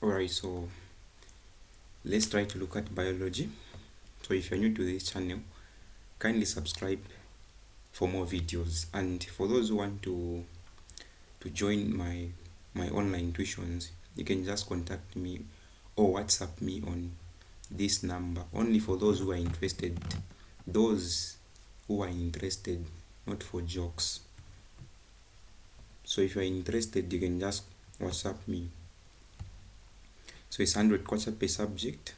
Alright, so let's try to look at biology. So if you're new to this channel, kindly subscribe for more videos. And for those who want to join my online tuitions, you can just contact me or WhatsApp me on this number. Only for those who are interested. Those who are interested, not for jokes. So if you're interested, you can just WhatsApp me. So it's 100 kwacha per subject.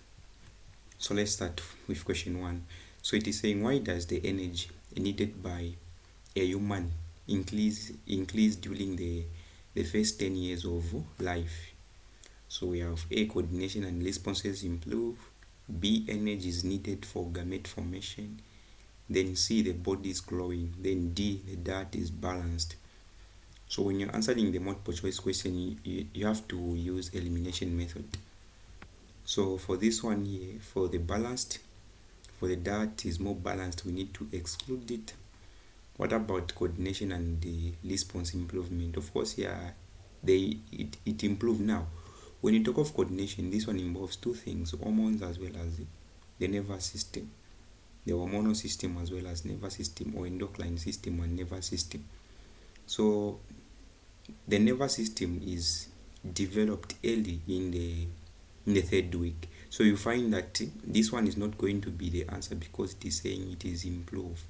So let's start with question 1. So it is saying, why does the energy needed by a human increase during the first 10 years of life? So we have A, coordination and responses improve. B, energy is needed for gamete formation. Then C, the body is growing. Then D, the diet is balanced. So when you're answering the multiple choice question, you have to use elimination method. So for this one here, for the the diet is more balanced, we need to exclude it. What about coordination and the response improvement? Of course, yeah, it improved now. When you talk of coordination, this one involves two things: hormones as well as the nervous system, the hormonal system as well as nervous system, or endocrine system and nervous system. So the nervous system is developed early in the third week. So you find that this one is not going to be the answer because it is saying it is improved.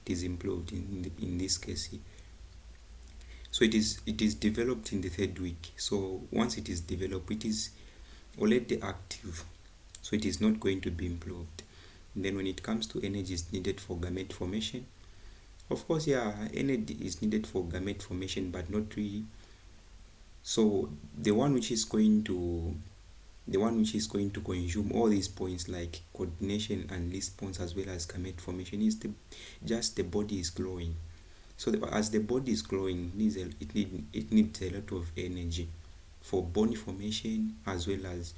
It is improved in this case here. So it is developed in the third week. So once it is developed, it is already active. So it is not going to be improved. And then when it comes to energy is needed for gamete formation, of course, yeah, energy is needed for gamete formation, but not really. So the one which is going to consume all these points like coordination and response as well as gamete formation is just the body is growing. So as the body is growing, it needs a lot of energy for bone formation as well as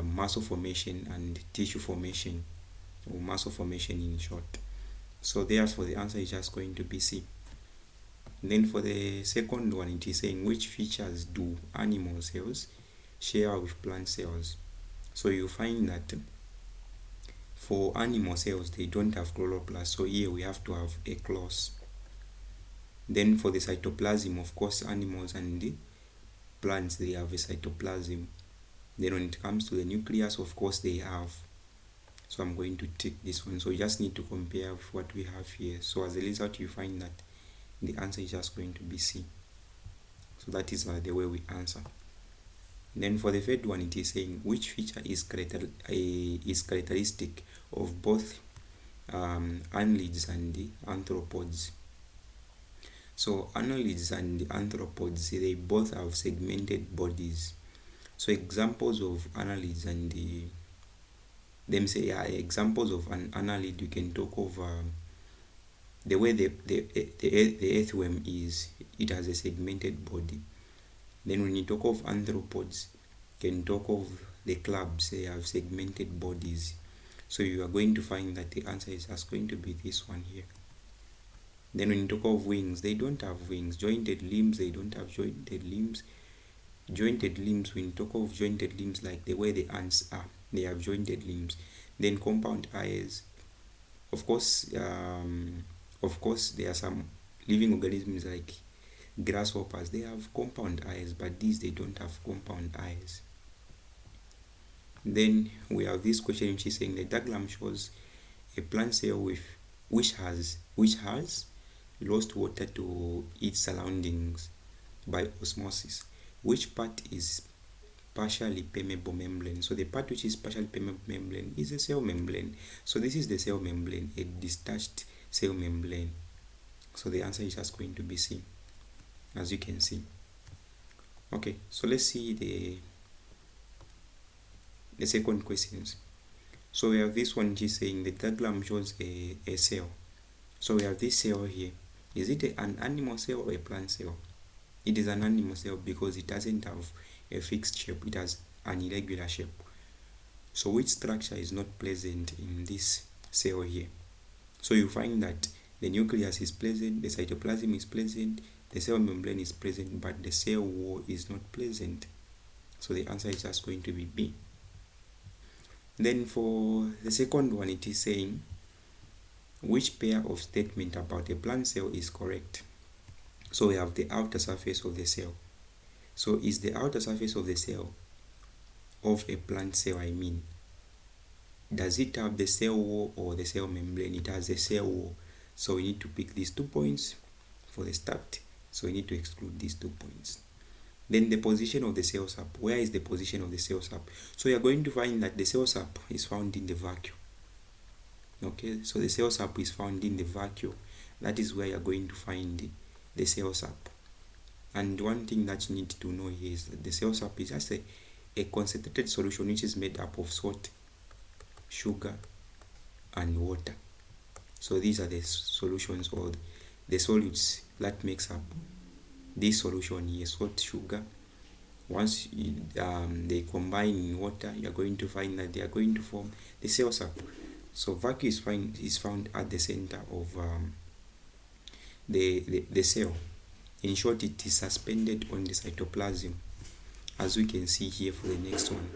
muscle formation and tissue formation, or muscle formation in short. So therefore the answer is just going to be C. Then for the second one, it is saying, which features do animal cells share with plant cells? So you find that for animal cells, they don't have chloroplast. So here we have to have a clause. Then for the cytoplasm, of course, animals and the plants, they have a cytoplasm. Then when it comes to the nucleus, of course, they have. So I'm going to take this one. So you just need to compare with what we have here. So as a result, you find that the answer is just going to be C. So that is the way we answer. Then for the third one, it is saying, which feature is characteristic of both annelids and the arthropods? So annelids and the arthropods, they both have segmented bodies. So examples of annelids and examples of an annelid, you can talk of the way the earthworm is, it has a segmented body. Then when you talk of arthropods, you can talk of the crabs, they have segmented bodies. So you are going to find that the answer is just going to be this one here. Then when you talk of wings, they don't have wings. Jointed limbs, they don't have jointed limbs. Jointed limbs, when you talk of jointed limbs, like the way the ants are, they have jointed limbs. Then compound eyes, of course, there are some living organisms like grasshoppers, they have compound eyes, but these, they don't have compound eyes. Then we have this question which is saying, the diagram shows a plant cell which has lost water to its surroundings by osmosis. Which part is partially permeable membrane? So the part which is partially permeable membrane is a cell membrane. So this is the cell membrane, a detached cell membrane. So the answer is just going to be C, as you can see. Okay, so let's see the second questions. So we have this one which is saying, the diagram shows a cell. So we have this cell here. Is it an animal cell or a plant cell? It is an animal cell because it doesn't have a fixed shape, it has an irregular shape. So which structure is not present in this cell here? So you find that the nucleus is present, the cytoplasm is present, the cell membrane is present, but the cell wall is not present. So the answer is just going to be B. Then for the second one, it is saying which pair of statement about a plant cell is correct. So we have the outer surface of the cell. So is the outer surface of the cell of a plant cell, does it have the cell wall or the cell membrane? It has a cell wall. So we need to pick these 2 points for the start. So we need to exclude these 2 points. Then the position of the cell sap. Where is the position of the cell sap? So you are going to find that the cell sap is found in the vacuole. Okay, so the cell sap is found in the vacuole. That is where you are going to find the cell sap. And one thing that you need to know here is that the cell sap is just a concentrated solution which is made up of salt, sugar, and water. So these are the solutions or the solids that makes up this solution here, salt, sugar. Once they combine in water, you are going to find that they are going to form the cell sap. So vacuole is found at the center of the cell. In short, it is suspended on the cytoplasm, as we can see here for the next one.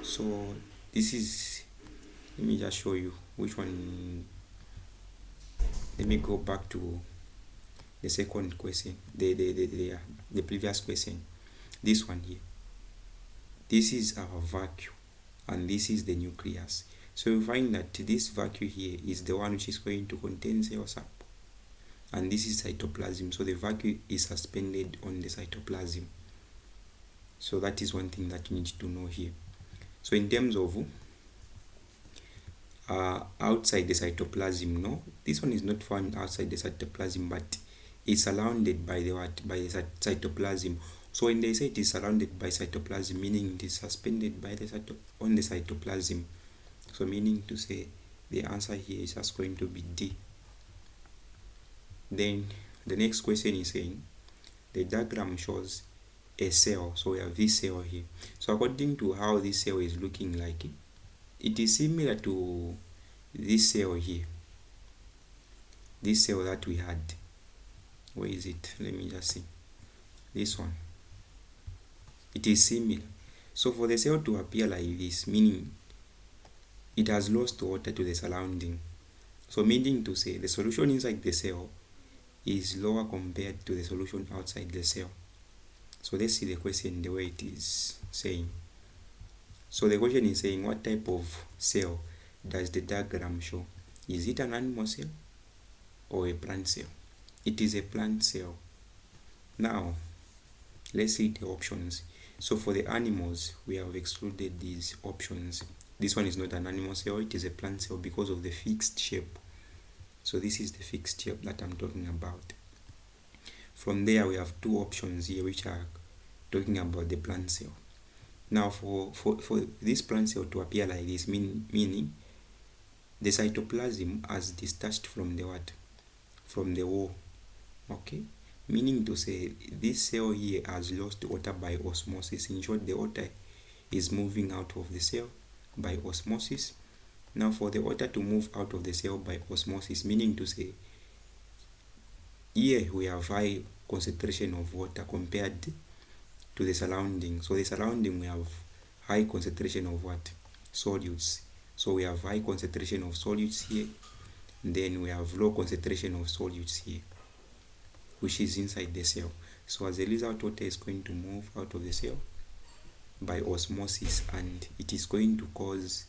So this is, let me just show you which one. Let me go back to the second question, the previous question. This one here. This is our vacuole, and this is the nucleus. So you find that this vacuole here is the one which is going to contain cell sap, and this is cytoplasm. So the vacuole is suspended on the cytoplasm. So that is one thing that you need to know here. So in terms of outside the cytoplasm, no, this one is not found outside the cytoplasm, but it's surrounded by the what? By the cytoplasm. So when they say it is surrounded by cytoplasm, meaning it is suspended by the on the cytoplasm. So meaning to say the answer here is just going to be D. Then the next question is saying the diagram shows a cell. So we have this cell here. So according to how this cell is looking like, it is similar to this cell here, this cell that we had. Where is it? Let me just see. This one. It is similar. So for the cell to appear like this, meaning it has lost water to the surrounding. So meaning to say the solution inside the cell is lower compared to the solution outside the cell. So let's see the question the way it is saying. So the question is saying, what type of cell does the diagram show? Is it an animal cell or a plant cell? It is a plant cell. Now let's see the options. So for the animals, we have excluded these options. This one is not an animal cell, it is a plant cell because of the fixed shape. So this is the fixed shape that I'm talking about. From there, we have 2 options here which are talking about the plant cell. Now for this plant cell to appear like this, meaning the cytoplasm has detached from the what? From the wall. Okay, meaning to say this cell here has lost water by osmosis. In short, the water is moving out of the cell by osmosis. Now for the water to move out of the cell by osmosis, meaning to say here we have high concentration of water compared to the surrounding. So the surrounding, we have high concentration of what? Solutes. So we have high concentration of solutes here, then we have low concentration of solutes here, which is inside the cell. So as a result, water is going to move out of the cell by osmosis, and it is going to cause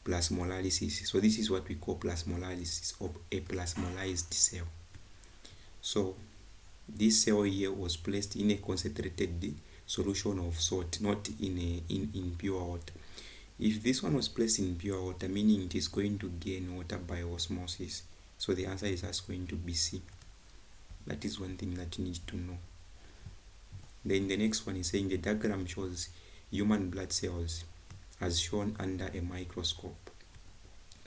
plasmolysis. So this is what we call plasmolysis of a plasmolysed cell. So this cell here was placed in a concentrated solution of salt, not in pure water. If this one was placed in pure water, meaning it is going to gain water by osmosis. So the answer is just going to be C. That is one thing that you need to know. Then the next one is saying the diagram shows human blood cells as shown under a microscope.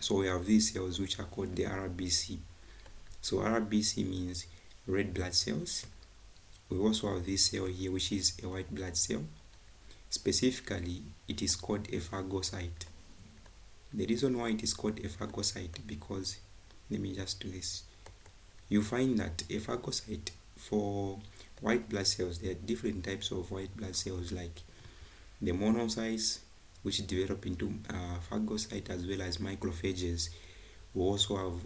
So we have these cells which are called the RBC. So RBC means red blood cells. We also have this cell here which is a white blood cell. Specifically, it is called a phagocyte. The reason why it is called a phagocyte, because, let me just do this. You find that a phagocyte, for white blood cells, there are different types of white blood cells. Like the monocytes, which develop into phagocyte as well as macrophages. We also have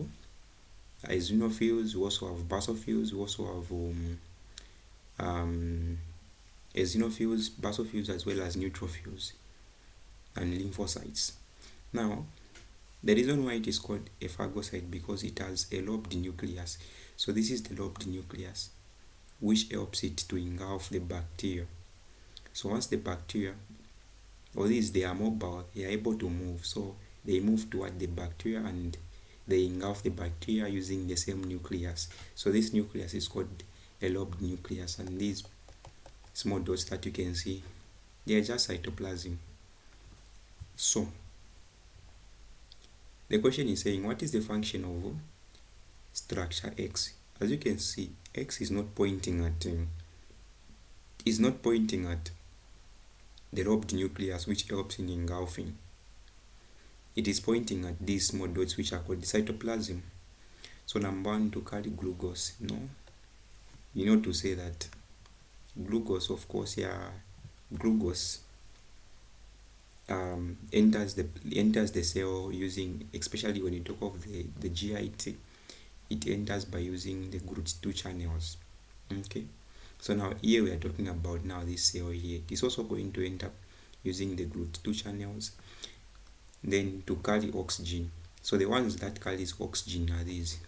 eosinophils, we also have basophils, we also have eosinophils, basophils, as well as neutrophils and lymphocytes. Now, the reason why it is called a phagocyte because it has a lobed nucleus. So this is the lobed nucleus, which helps it to engulf the bacteria. So once the bacteria, or these, they are mobile, they are able to move. So they move toward the bacteria and they engulf the bacteria using the same nucleus. So this nucleus is called a lobed nucleus, and these small dots that you can see, they are just cytoplasm. So the question is saying, what is the function of structure X? As you can see, X is not pointing at the lobed nucleus, which helps in engulfing. It is pointing at these small dots, which are called cytoplasm. So number one, to carry glucose. No, you know, to say that glucose, of course, glucose enters the cell using, especially when you talk of the GIT, it enters by using the GLUT2 channels. Okay, so now here we are talking about now this cell here. It's also going to end up using the GLUT2 channels, then to carry oxygen. So the ones that carries oxygen are these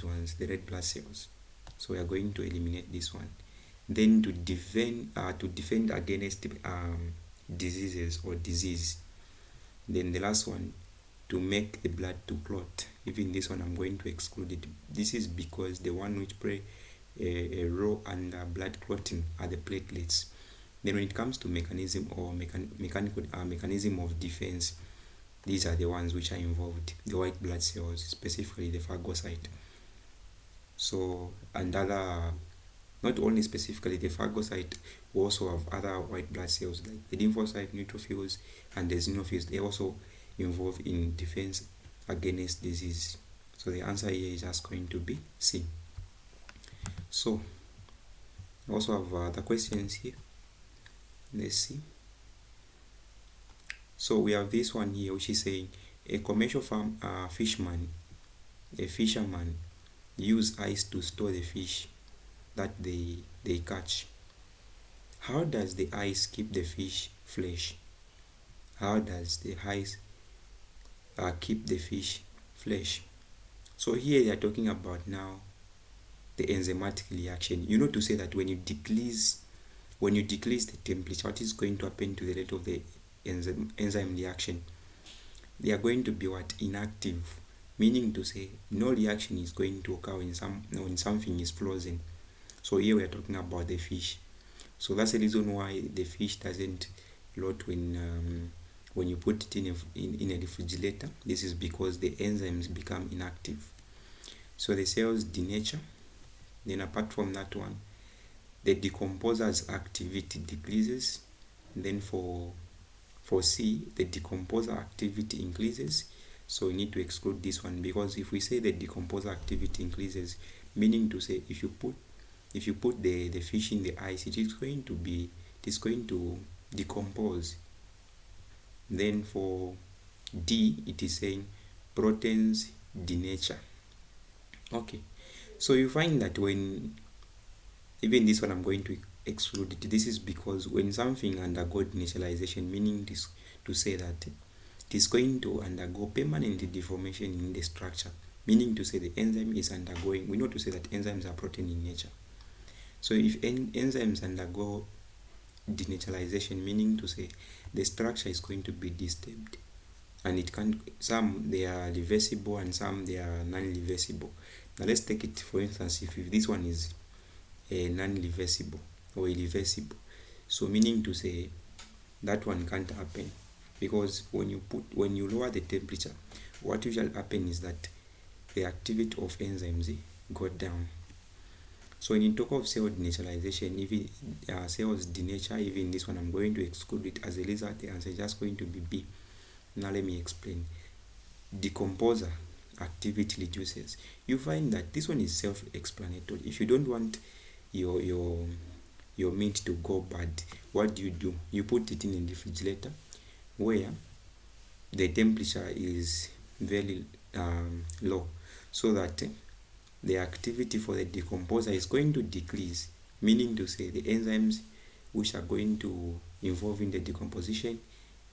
ones, the red blood cells. So we are going to eliminate this one. Then to defend against diseases or disease. Then the last one, to make the blood to clot. Even this one I'm going to exclude it. This is because the one which play a role under blood clotting are the platelets. Then when it comes to mechanism or mechanism of defense, these are the ones which are involved, the white blood cells, specifically the phagocyte. So, and other, not only specifically the phagocyte, we also have other white blood cells like the lymphocyte, neutrophils, and the eosinophils. They also involved in defense against disease. So the answer here is just going to be C. So I also have other questions here. Let's see. So we have this one here, which is saying a commercial fisherman use ice to store the fish that they catch. How does the ice keep the fish fresh? How does the ice keep the fish fresh? So here they are talking about now the enzymatic reaction. You know, to say that when you decrease the temperature, what is going to happen to the rate of the enzyme reaction? They are going to be inactive, meaning to say no reaction is going to occur when something is frozen. So here we are talking about the fish. So that's the reason why the fish doesn't rot when you put it in a refrigerator. This is because the enzymes become inactive. So the cells denature. Then apart from that one, the decomposer's activity decreases. Then for C, the decomposer activity increases. So we need to exclude this one, because if we say the decomposer activity increases, meaning to say if you put the fish in the ice, it is going to decompose. Then for D, it is saying proteins denature. Okay, so you find that when even this one I'm going to exclude it. This is because when something undergoes denaturization, meaning this to say that it is going to undergo permanent deformation in the structure, meaning to say the enzyme is undergoing. We know to say that enzymes are protein in nature. So if enzymes undergo denaturization, meaning to say the structure is going to be disturbed, and it can, some they are reversible and some they are non-reversible. Now let's take it for instance, if this one is a non-reversible or irreversible, so meaning to say that one can't happen, because when you lower the temperature, what usually happen is that the activity of enzymes go down. So when you talk of cell denaturization, even cells denature, even this one I'm going to exclude it. As a result, the answer is just going to be B. Now let me explain. Decomposer activity reduces. You find that this one is self-explanatory. If you don't want your your meat to go bad, what do? You put it in a refrigerator where the temperature is very low, so that the activity for the decomposer is going to decrease, meaning to say the enzymes which are going to involve in the decomposition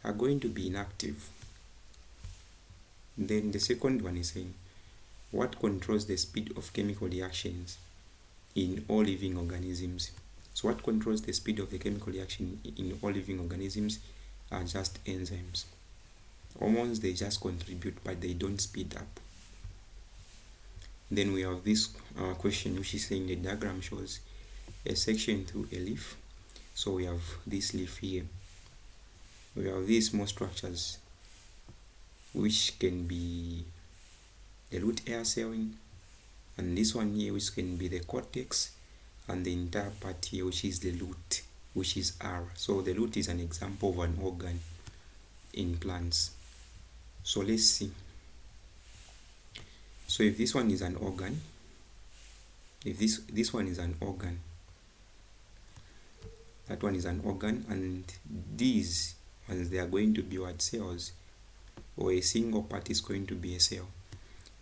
are going to be inactive. Then the second one is saying, what controls the speed of chemical reactions in all living organisms? So what controls the speed of the chemical reaction in all living organisms are just enzymes. Hormones, they just contribute, but they don't speed up. Then we have this question which is saying the diagram shows a section through a leaf. So we have this leaf here. We have these small structures which can be the root hair cell, and this one here which can be the cortex, and the entire part here which is the root, which is R. So the root is an example of an organ in plants. So let's see. So if this one is an organ, if this one is an organ, that one is an organ, and these ones, they are going to be what, cells, or a single part is going to be a cell,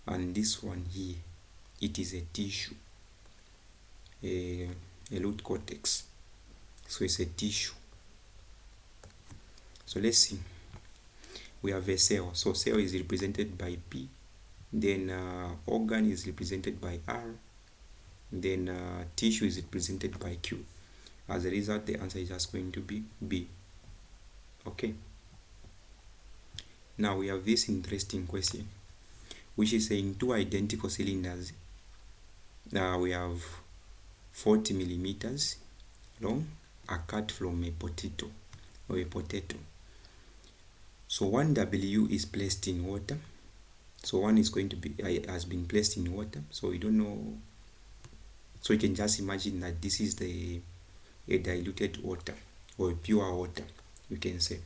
and this one here, it is a tissue, a root cortex, so it's a tissue. So let's see. We have a cell, so cell is represented by P, then organ is represented by R, then tissue is represented by Q. As a result, the answer is just going to be B. Okay. Now we have this interesting question, which is saying two identical cylinders. We have 40 millimeters long, are cut from a potato or a potato. So 1 W is placed in water. So one is going to be has been placed in water. So we don't know. So you can just imagine that this is a diluted water, or a pure water, you can say.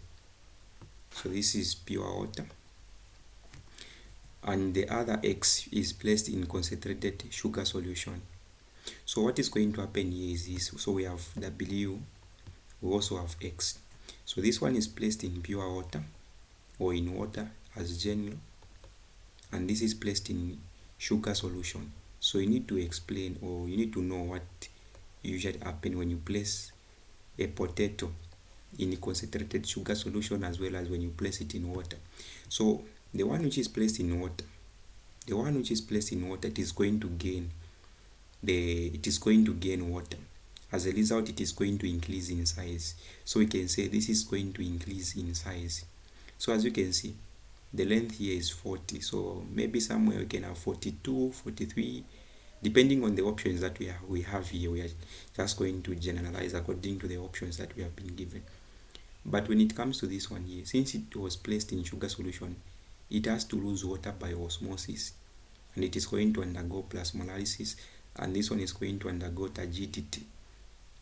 So this is pure water, and the other X is placed in concentrated sugar solution. So what is going to happen here is this. So we have W, we also have X. So this one is placed in pure water, or in water as general, and this is placed in sugar solution. So you need to explain, or you need to know what usually happens when you place a potato in a concentrated sugar solution, as well as when you place it in water. So the one which is placed in water, it is going to gain water. As a result, it is going to increase in size. So we can say this is going to increase in size. So as you can see, the length here is 40. So maybe somewhere we can have 42, 43, depending on the options that we have here. We are just going to generalize according to the options that we have been given. But when it comes to this one here, since it was placed in sugar solution, it has to lose water by osmosis, and it is going to undergo plasmolysis, and this one is going to undergo turgidity.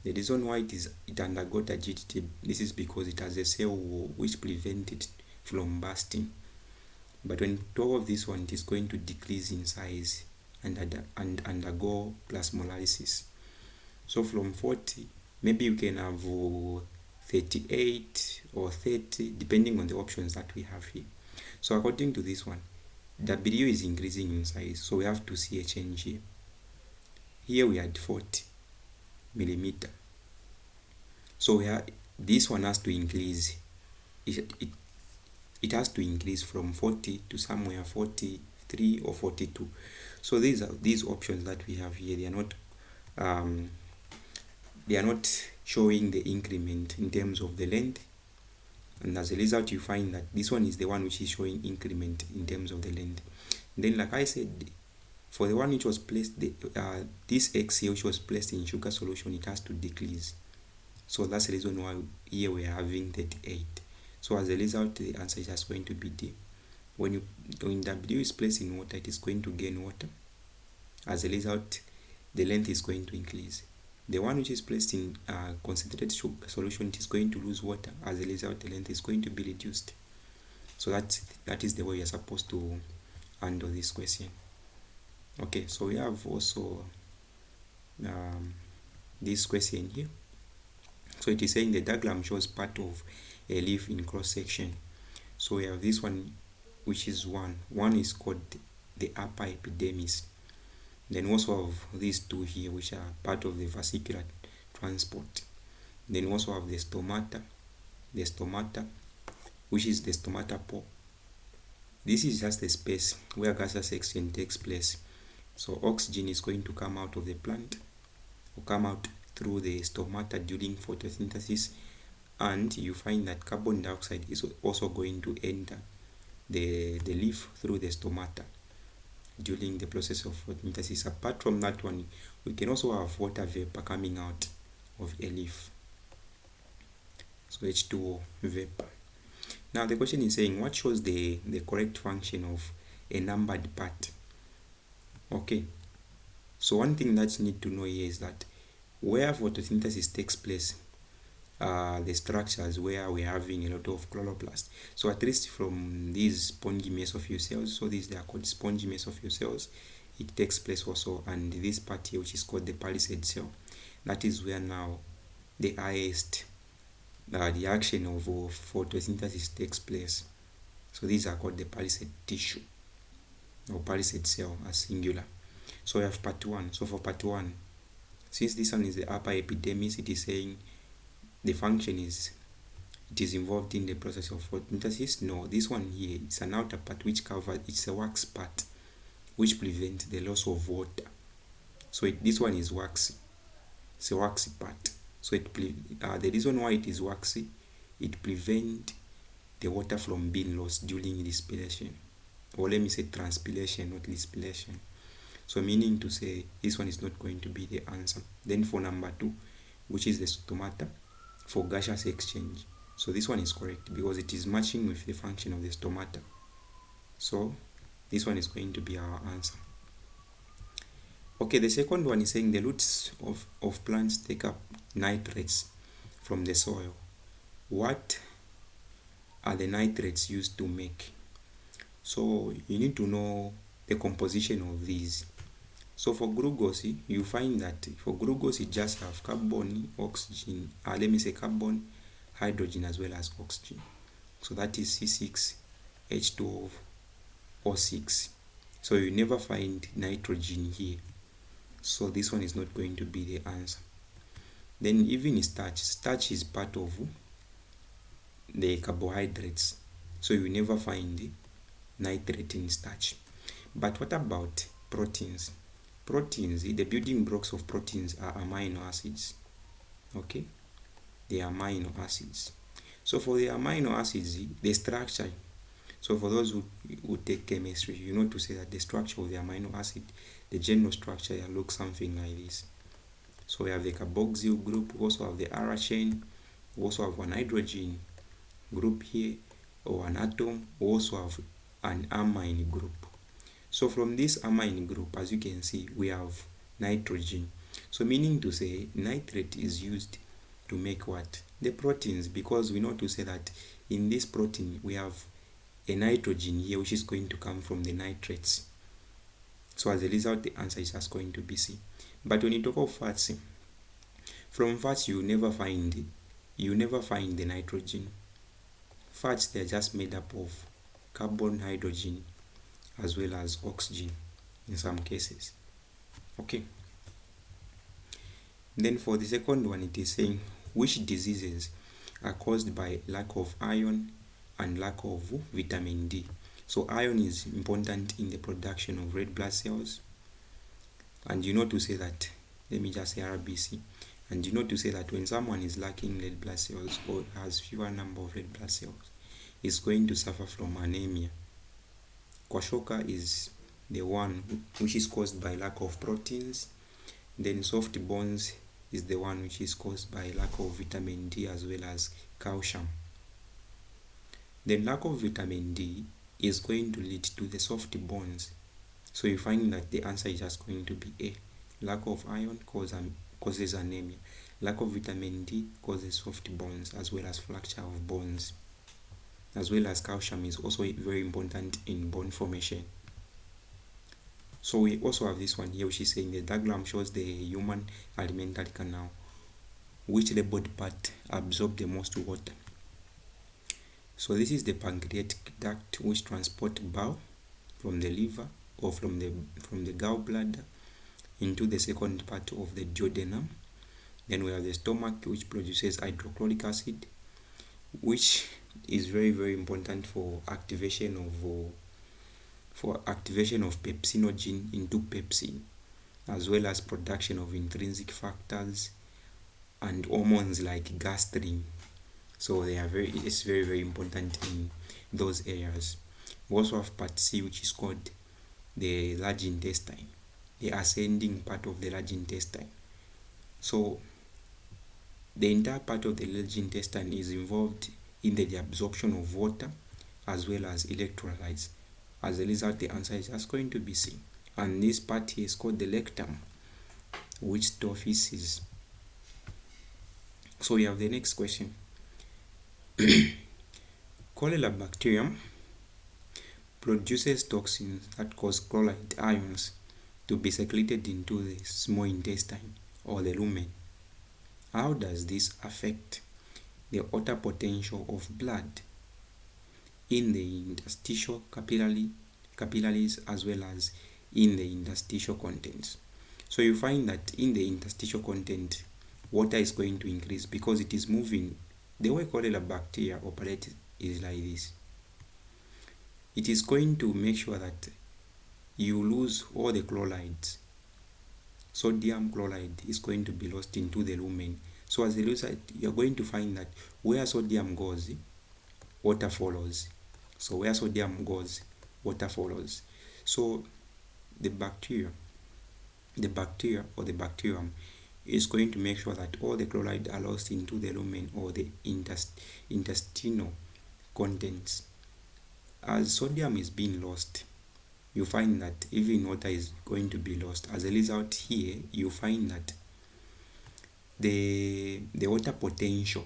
The reason why it undergo turgidity, this is because it has a cell wall which prevents it from bursting. But when top of this one, it is going to decrease in size and undergo plasmolysis. So from 40, maybe you can have 38 or 30, depending on the options that we have here. So according to this one, W is increasing in size, so we have to see a change here. Here we had 40 millimeter. So this one has to increase. It has to increase from 40 to somewhere 43 or 42. So these options that we have here, they are not showing the increment in terms of the length, and as a result you find that this one is the one which is showing increment in terms of the length. Then, like I said, for the one which was placed, this X here which was placed in sugar solution, it has to decrease. So that's the reason why here we are having 38. So as a result, the answer is just going to be D. When W is placed in water, it is going to gain water. As a result, the length is going to increase. The one which is placed in concentrated sugar solution, it is going to lose water. As a result, the length is going to be reduced. So that is the way you're supposed to handle this question. Okay, so we have also this question here. So it is saying the diagram shows part of a leaf in cross section. So we have this one, which is one is called the upper epidermis. Then also have these two here, which are part of the vesicular transport. Then also have the stomata, which is the stomata pore. This is just the space where gaseous exchange takes place. So oxygen is going to come out of the plant or come out through the stomata during photosynthesis, and you find that carbon dioxide is also going to enter the leaf through the stomata during the process of photosynthesis. Apart from that one, we can also have water vapor coming out of a leaf. So H2O vapor. Now the question is saying, what shows the correct function of a numbered part? Okay, so one thing that you need to know here is that where photosynthesis takes place, the structures where we're having a lot of chloroplast. So at least from these spongy mesophyll cells, so these they are called spongy mesophyll cells, it takes place also, and this part here, which is called the palisade cell, that is where now the highest the action of photosynthesis takes place. So these are called the palisade tissue or palisade cell as singular. So we have part 1. So for part 1, since this one is the upper epidermis, it is saying the function is it is involved in the process of photosynthesis. No, this one here, it's an outer part which covers, it's a wax part which prevents the loss of water. So this one is waxy. It's a waxy part. So the reason why it is waxy, it prevents the water from being lost during respiration, or let me say transpiration, not respiration. So meaning to say this one is not going to be the answer. Then for number 2, which is the stomata, for gaseous exchange. So this one is correct because it is matching with the function of the stomata. So this one is going to be our answer. Okay, the second one is saying the roots of plants take up nitrates from the soil. What are the nitrates used to make? So you need to know the composition of these. So for glucose, you find that for glucose it just have carbon, oxygen, let me say carbon, hydrogen as well as oxygen. So that is C6H12O6. So you never find nitrogen here. So this one is not going to be the answer. Then even starch is part of the carbohydrates. So you never find nitrate in starch. But what about proteins? Proteins, the building blocks of proteins are amino acids. Okay, they are amino acids. So for the amino acids, the structure, so for those who take chemistry, you know to say that the structure of the amino acid, the general structure looks something like this. So we have the carboxyl group, we also have the R chain, we also have one hydrogen group here, or an atom, we also have an amine group. So from this amine group, as you can see, we have nitrogen. So meaning to say nitrate is used to make what? The proteins, because we know to say that in this protein we have a nitrogen here which is going to come from the nitrates. So as a result, the answer is just going to be C. But when you talk of fats, from fats you never find the nitrogen. Fats, they are just made up of carbon, hydrogen as well as oxygen in some cases. Okay, then for the second one, it is saying which diseases are caused by lack of iron and lack of vitamin D. So iron is important in the production of red blood cells, and you know to say that, let me just say RBC, and you know to say that when someone is lacking red blood cells or has fewer number of red blood cells, is going to suffer from anemia. Kwashiorkor is the one which is caused by lack of proteins. Then soft bones is the one which is caused by lack of vitamin D as well as calcium. Then lack of vitamin D is going to lead to the soft bones. So you find that the answer is just going to be A. Lack of iron causes anemia. Lack of vitamin D causes soft bones as well as fracture of bones. As well as calcium is also very important in bone formation. So we also have this one here which is saying the diagram shows the human alimentary canal. which labeled part absorb the most water. So this is the pancreatic duct, which transport bile from the liver or from the gallbladder into the second part of the duodenum. Then we have the stomach, which produces hydrochloric acid, which is very, very important for activation of pepsinogen into pepsin, as well as production of intrinsic factors and hormones like gastrin. So it's very, very important in those areas. We also have part C, which is called the large intestine, the ascending part of the large intestine. So the entire part of the large intestine is involved in the absorption of water as well as electrolytes. As a result, the answer is just going to be C. And this part here is called the rectum, which stores feces. So we have the next question. Cholera bacterium produces toxins that cause chloride ions to be secreted into the small intestine or the lumen. How does this affect the water potential of blood in the interstitial capillaries as well as in the interstitial contents? So you find that in the interstitial content, water is going to increase because it is moving. The way cholera bacteria operate is like this. It is going to make sure that you lose all the chlorides. Sodium chloride is going to be lost into the lumen. So as a result, you're going to find that where sodium goes, water follows. So where sodium goes, water follows. So the bacteria or the bacterium is going to make sure that all the chloride are lost into the lumen or the intestinal contents. As sodium is being lost, you find that even water is going to be lost. As a result, here you find that the water potential,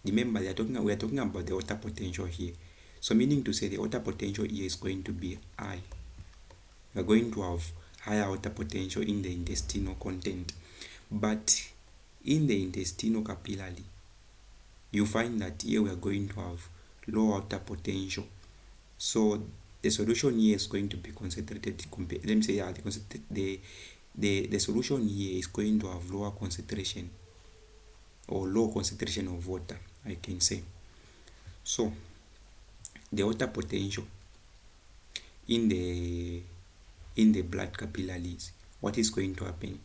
remember we are talking about the water potential here. So meaning to say the water potential here is going to be high. We are going to have higher water potential in the intestinal content. But in the intestinal capillary, you find that here we are going to have low water potential. So the solution here is going to be concentrated. Let me say the solution here is going to have lower concentration or low concentration of water, I can say. So the water potential in the blood capillaries, what is going to happen?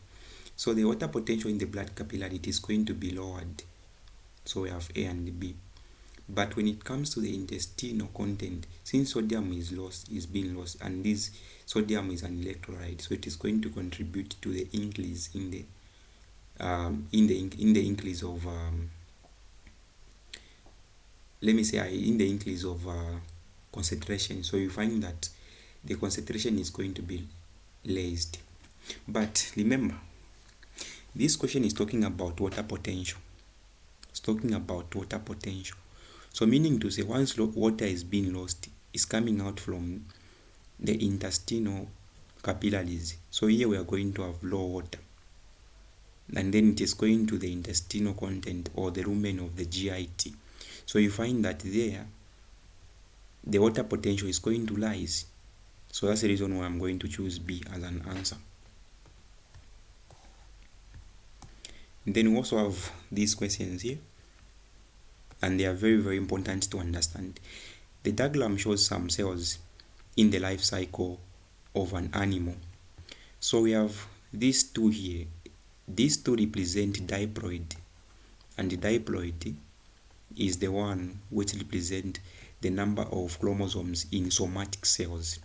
So the water potential in the blood capillary, it is going to be lowered. So we have A and B. But when it comes to the intestinal content, since sodium is being lost, and this sodium is an electrolyte, so it is going to contribute to the increase in the increase of concentration. So you find that the concentration is going to be raised. But remember, this question is talking about water potential. It's talking about water potential. So meaning to say, once water is being lost, it's coming out from the intestinal capillaries. So here we are going to have low water. And then it is going to the intestinal content or the lumen of the GIT. So you find that there, the water potential is going to rise. So that's the reason why I'm going to choose B as an answer. And then we also have these questions here, and they are very, very important to understand. The diagram shows some cells in the life cycle of an animal. So we have these two here. These two represent diploid, and the diploid is the one which represents the number of chromosomes in somatic cells.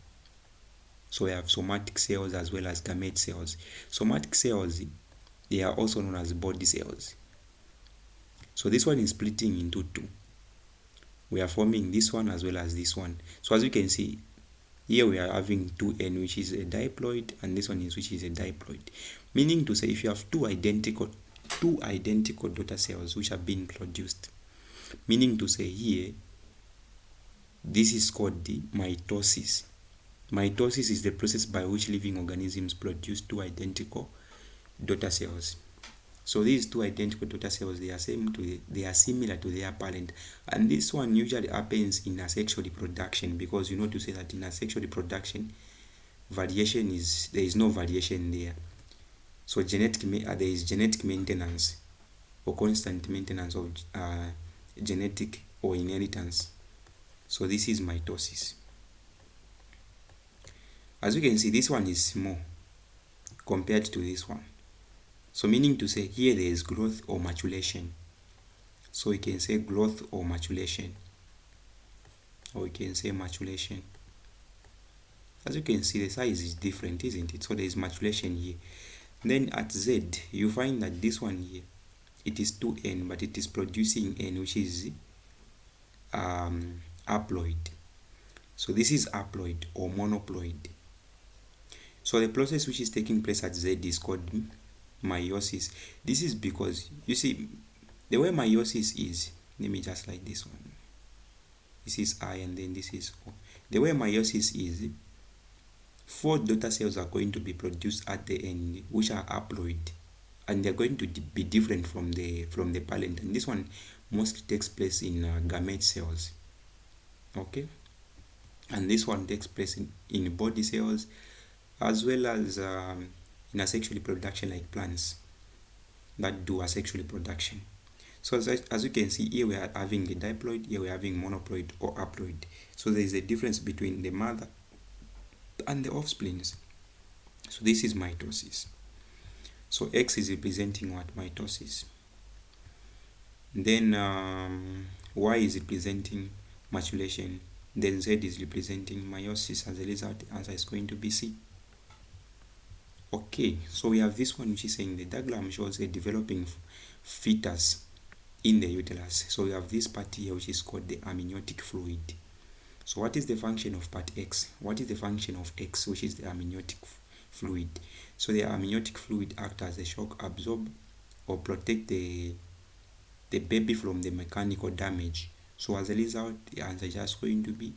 So we have somatic cells as well as gamete cells. Somatic cells, they are also known as body cells. So this one is splitting into two. We are forming this one as well as this one. So as you can see, here we are having 2N, which is a diploid, and this one is which is a diploid. Meaning to say, if you have two identical daughter cells which are being produced, meaning to say here, this is called the mitosis. Mitosis is the process by which living organisms produce two identical daughter cells. So these two identical daughter cells, they are similar to their parent, and this one usually happens in asexual reproduction, because you know to say that in asexual reproduction, there is no variation there. So there is genetic maintenance or constant maintenance of genetic or inheritance. So this is mitosis. As you can see, this one is small compared to this one. So meaning to say here there is growth or maturation. So we can say growth or maturation. Or we can say maturation. As you can see, the size is different, isn't it? So there is maturation here. Then at Z, you find that this one here, it is 2N, but it is producing N, which is haploid. So this is haploid or monoploid. So the process which is taking place at Z is called meiosis. This is because, you see, the way meiosis is, let me just like this one. This is I and then this is O. The way meiosis is, 4 daughter cells are going to be produced at the end, which are haploid, and they're going to be different from the parent. And this one mostly takes place in gamete cells. Okay, and this one takes place in body cells, as well as in asexual reproduction, like plants that do asexual reproduction. So as you can see, here we are having the diploid, here we are having monoploid or haploid. So there is a difference between the mother and the offsprings. So this is mitosis. So X is representing what? Mitosis. Then Y is representing maturation. Then Z is representing meiosis. As a result, the answer is going to be C. Okay, so we have this one which is saying the diagram shows a developing fetus in the uterus. So we have this part here which is called the amniotic fluid. So what is the function of part X? What is the function of X, which is the amniotic fluid? So the amniotic fluid acts as a shock absorber or protect the baby from the mechanical damage. So as a result, the answer is just going to be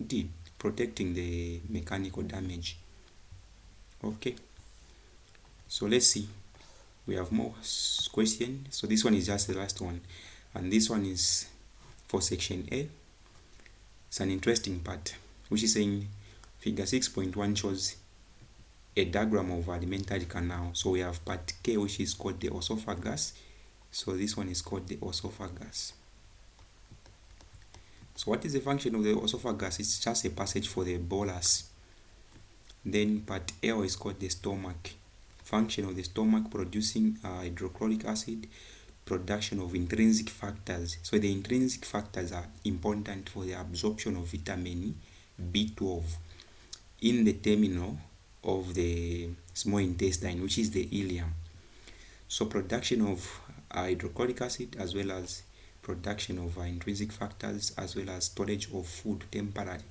D, protecting the mechanical damage. Okay, so let's see. We have more questions. So this one is just the last one, and this one is for section A. It's an interesting part, which is saying figure 6.1 shows a diagram of alimentary canal. So we have part K, which is called the esophagus. So this one is called the esophagus. So what is the function of the esophagus? It's just a passage for the bolus. Then part L is called the stomach. Function of the stomach: producing hydrochloric acid, production of intrinsic factors. So the intrinsic factors are important for the absorption of vitamin B12 in the terminal of the small intestine, which is the ileum. So production of hydrochloric acid, as well as production of intrinsic factors, as well as storage of food temporarily.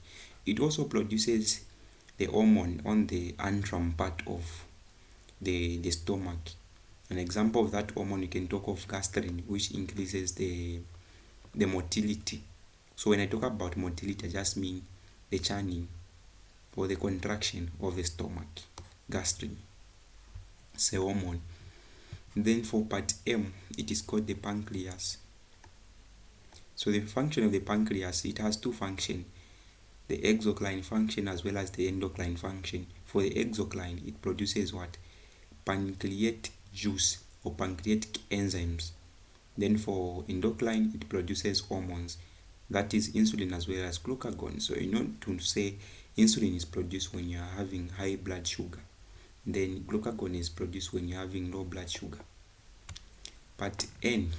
It also produces the hormone on the antrum part of the stomach. An example of that hormone, you can talk of gastrin, which increases the motility. So when I talk about motility, I just mean the churning or the contraction of the stomach. Gastrin, it's a hormone. Then for part M, it is called the pancreas. So the function of the pancreas, it has two functions: the exocrine function as well as the endocrine function. For the exocrine, it produces what? Pancreatic juice or pancreatic enzymes. Then for endocrine, it produces hormones, that is insulin as well as glucagon. So you know to say insulin is produced when you are having high blood sugar, then glucagon is produced when you are having low blood sugar. Part N.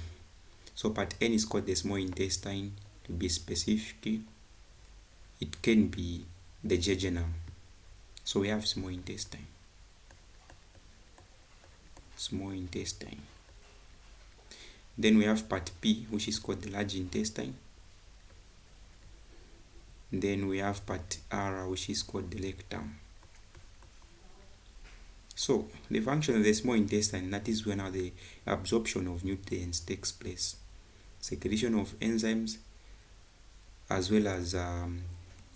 So part N is called the small intestine. To be specific, it can be the jejunum. So we have small intestine. Small intestine. Then we have part P, which is called the large intestine. Then we have part R, which is called the rectum. So the function of the small intestine, that is when the absorption of nutrients takes place, secretion of enzymes, as well as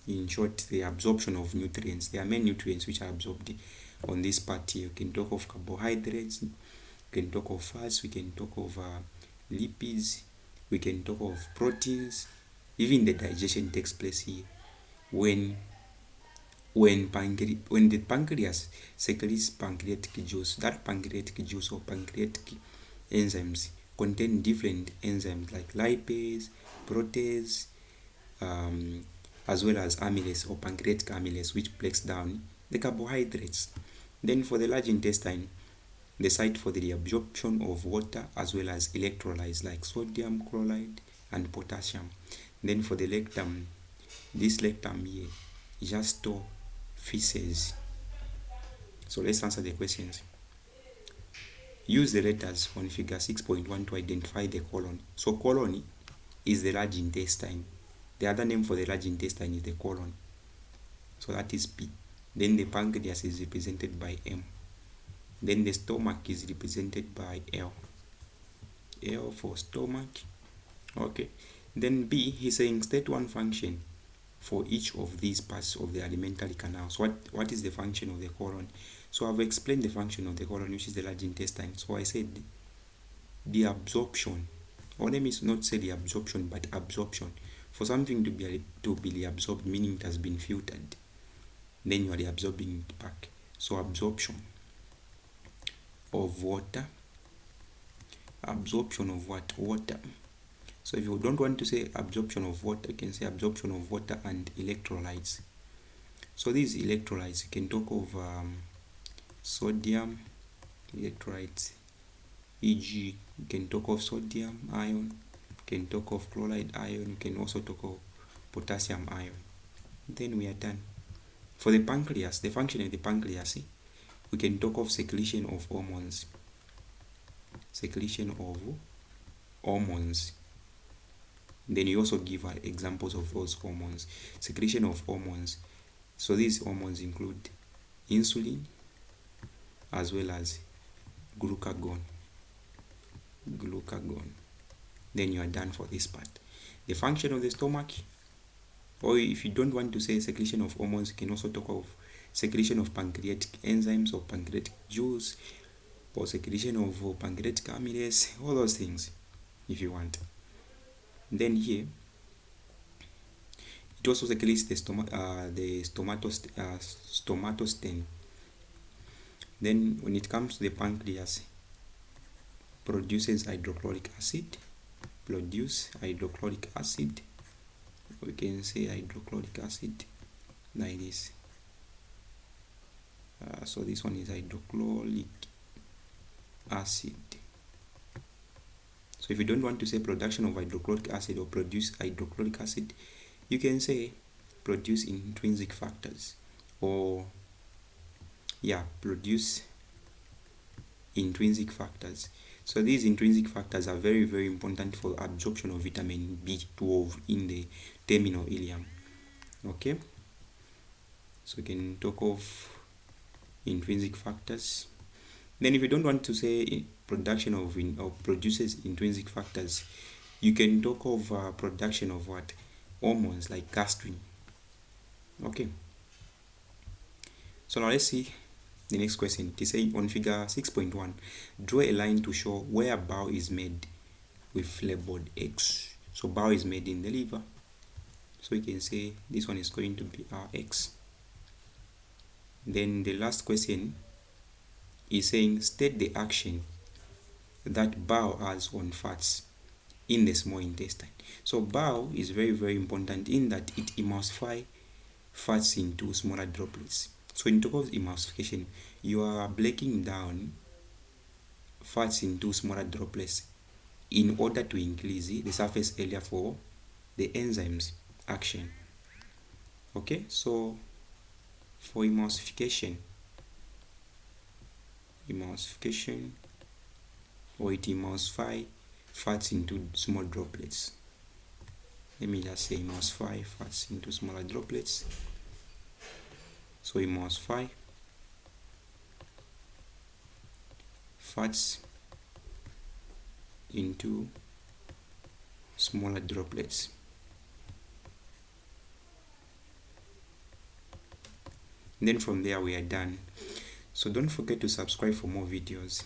in short, the absorption of nutrients. There are many nutrients which are absorbed on this part here. You can talk of carbohydrates, you we can talk of fats, we can talk of lipids, we can talk of proteins. Even the digestion takes place here when the pancreas secretes pancreatic juice. That pancreatic juice or pancreatic enzymes contain different enzymes like lipase, protease, as well as amylase or pancreatic amylase, which breaks down the carbohydrates. Then for the large intestine, the site for the absorption of water as well as electrolytes like sodium, chloride, and potassium. Then for the rectum, this rectum here just store feces. So let's answer the questions. Use the letters on figure 6.1 to identify the colon. So colon is the large intestine. The other name for the large intestine is the colon. So that is P. Then the pancreas is represented by M. Then the stomach is represented by L. L for stomach. Okay. Then B, he's saying state one function for each of these parts of the alimentary canal. So what is the function of the colon? So I've explained the function of the colon, which is the large intestine. So I said the absorption, or let me not say the absorption, but absorption. For something to be absorbed, meaning it has been filtered, then you are reabsorbing it back. So absorption of water. Absorption of what? Water. So if you don't want to say absorption of water, you can say absorption of water and electrolytes. So these electrolytes, you can talk of sodium electrolytes, e.g. you can talk of sodium ion, you can talk of chloride ion, you can also talk of potassium ion. Then we are done. For the pancreas, the function of the pancreas, we can talk of secretion of hormones. Secretion of hormones. Then you also give examples of those hormones. Secretion of hormones. So these hormones include insulin as well as glucagon. Then you are done for this part. The function of the stomach, or if you don't want to say secretion of hormones, you can also talk of secretion of pancreatic enzymes or pancreatic juice, or secretion of pancreatic amylase, all those things if you want. Then here it also secretes the stomatostene. Then when it comes to the pancreas, produces hydrochloric acid. We can say hydrochloric acid like this. So this one is hydrochloric acid. So if you don't want to say production of hydrochloric acid or produce hydrochloric acid, you can say produce intrinsic factors, or produce intrinsic factors. So these intrinsic factors are very, very important for absorption of vitamin B12 in the terminal ileum. Okay, so we can talk of intrinsic factors. Then if you don't want to say production of or produces intrinsic factors, you can talk of production of what? Hormones like gastrin. Okay, so now let's see the next question. It is saying on figure 6.1, draw a line to show where bile is made with labeled X. So bile is made in the liver, so we can say this one is going to be our X. Then the last question is saying state the action that bile has on fats in the small intestine. So bile is very, very important in that it emulsifies fats into smaller droplets. So in terms of emulsification, you are breaking down fats into smaller droplets in order to increase the surface area for the enzymes action. Okay, so for emulsification, or it emulsify fats into small droplets. Let me just say emulsify fats into smaller droplets. So emulsify fats into smaller droplets. And then from there we are done. So don't forget to subscribe for more videos.